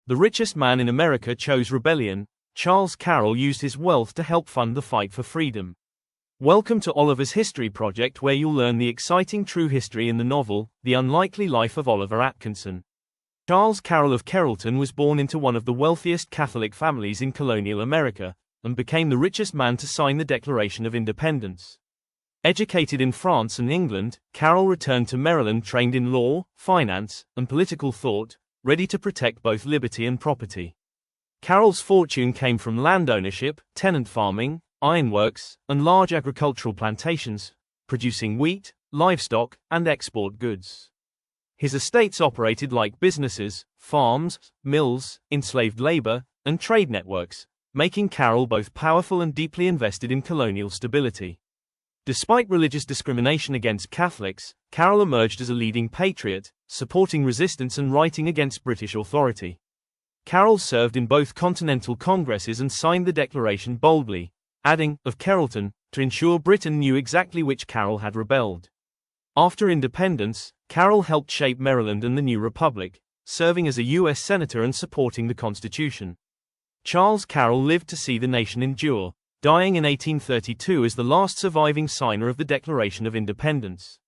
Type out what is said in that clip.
The richest man in America chose rebellion. Charles Carroll used his wealth to help fund the fight for freedom. Welcome to Oliver's History Project, where you'll learn the exciting true history in the novel, The Unlikely Life of Oliver Atkinson. Charles Carroll of Carrollton was born into one of the wealthiest Catholic families in colonial America, and became the richest man to sign the Declaration of Independence. Educated in France and England, Carroll returned to Maryland trained in law, finance, and political thought, ready to protect both liberty and property. Carroll's fortune came from land ownership, tenant farming, ironworks, and large agricultural plantations, producing wheat, livestock, and export goods. His estates operated like businesses, farms, mills, enslaved labor, and trade networks, making Carroll both powerful and deeply invested in colonial stability. Despite religious discrimination against Catholics, Carroll emerged as a leading patriot, supporting resistance and writing against British authority. Carroll served in both continental congresses and signed the Declaration boldly, adding, of Carrollton, to ensure Britain knew exactly which Carroll had rebelled. After independence, Carroll helped shape Maryland and the new republic, serving as a U.S. Senator and supporting the Constitution. Charles Carroll lived to see the nation endure, dying in 1832 as the last surviving signer of the Declaration of Independence.